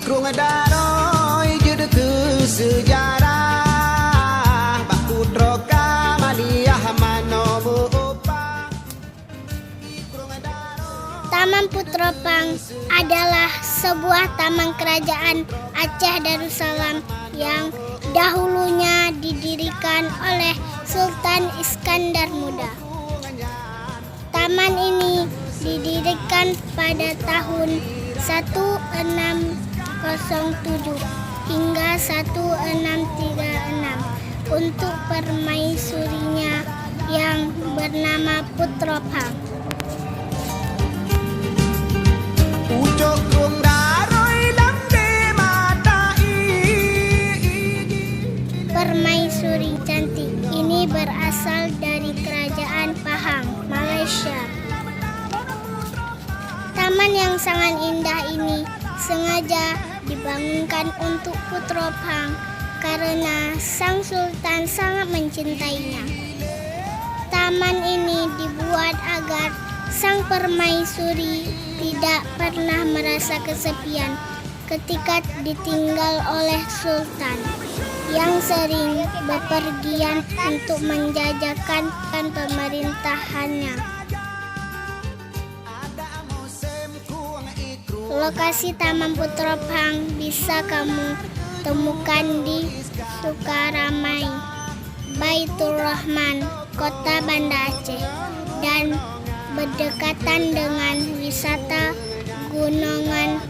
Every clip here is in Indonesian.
Ikrung daroi juduku sejarah Putroe Phang manomu upang. Taman Putroe Phang adalah sebuah taman kerajaan Aceh Darussalam yang dahulunya didirikan oleh Sulthan Iskandar Muda. Taman ini didirikan pada tahun 1607 hingga 1636 untuk permaisurinya yang bernama Putroe Phang. Permaisuri cantik ini berasal dari kerajaan Pahang, Malaysia. Taman yang sangat indah ini sengaja dibangunkan untuk Putroe Phang karena sang sultan sangat mencintainya. Taman ini dibuat agar sang permaisuri tidak pernah merasa kesepian ketika ditinggal oleh sultan yang sering bepergian untuk menjajakan pemerintahannya. Lokasi Taman Putroe Phang bisa kamu temukan di Sukaramai, Baitur Rahman, Kota Banda Aceh, dan berdekatan dengan wisata gunungan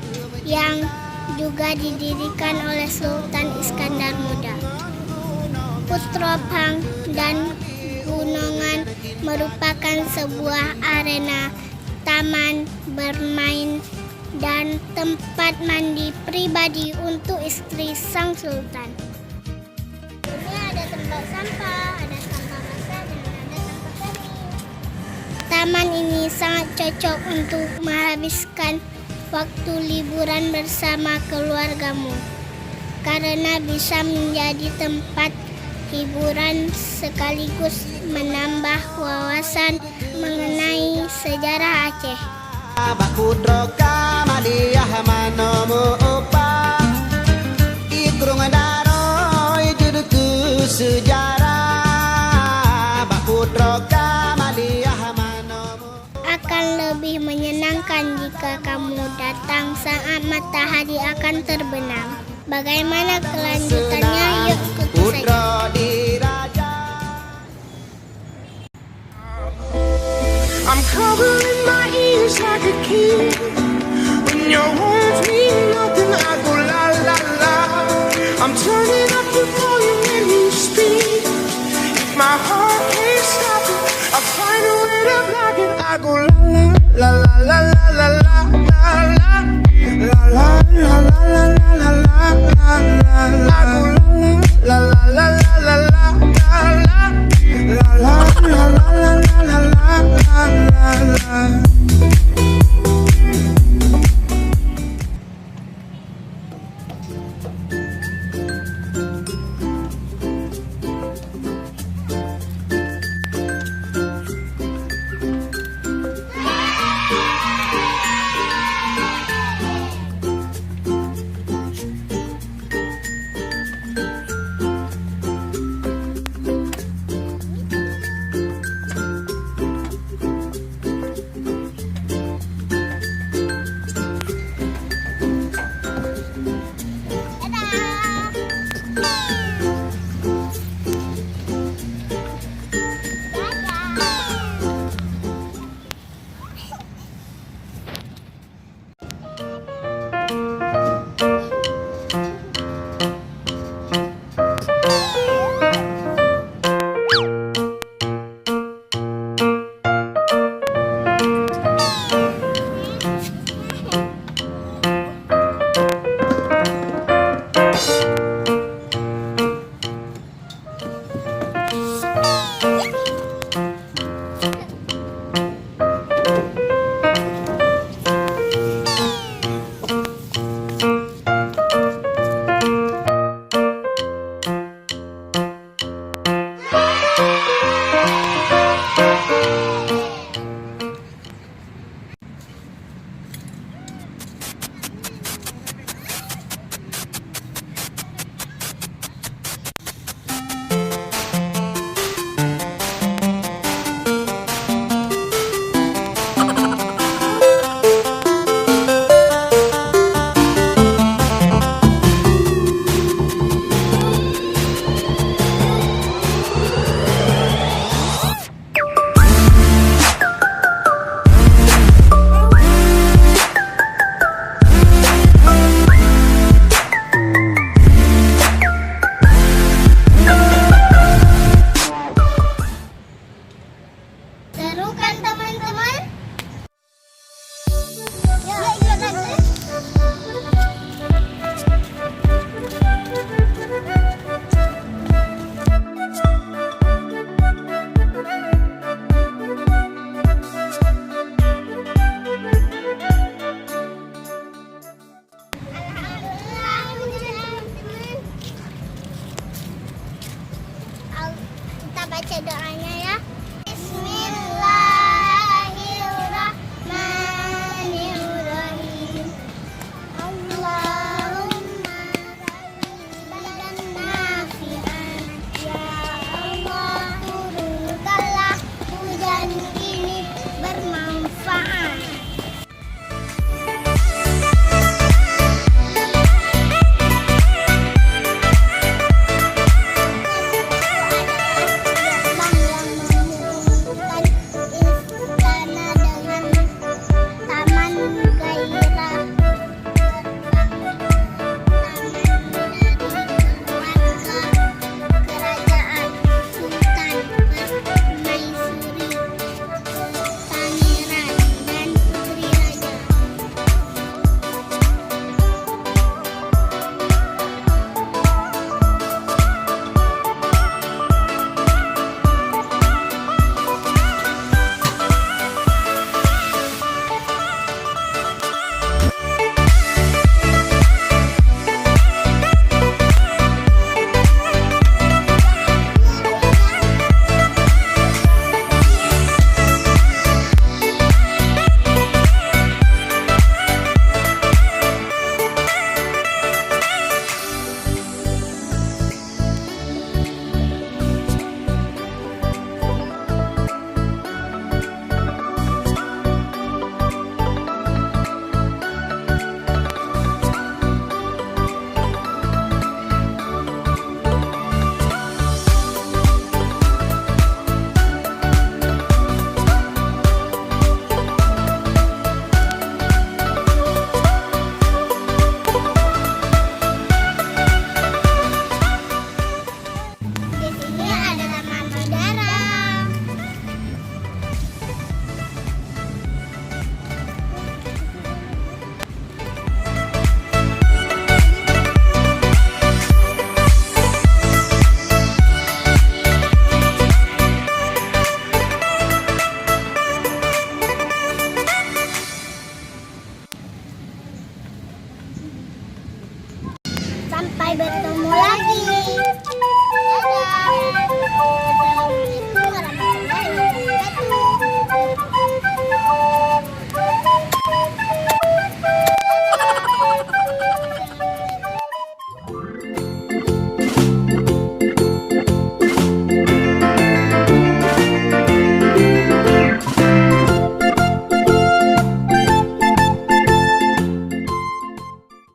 yang juga didirikan oleh Sultan Iskandar Muda. Putroe Phang dan gunungan merupakan sebuah arena taman bermain dan tempat mandi pribadi untuk istri sang sultan. Ini ada tempat sampah, ada sampah basah, dan ada sampah kering. Taman ini sangat cocok untuk menghabiskan waktu liburan bersama keluargamu karena bisa menjadi tempat hiburan sekaligus menambah wawasan mengenai sejarah Aceh. Putroe Phang manomu upang. Ikrung daroi juduku sejarah Putroe Phang manomu. Akan lebih menyenangkan jika kamu datang saat matahari akan terbenam. Bagaimana kelanjutannya? Yuk ikuti saja. I'm covering my ears like a kid. When your words mean nothing, I go la la la. I'm turning up the volume when you speak. If my heart can't stop it, I'll find a way to block it. I go la la la la la la la la la la la la la la la la la la. I go la la la la la la la la. La la la la la la la la la la. Bertemu.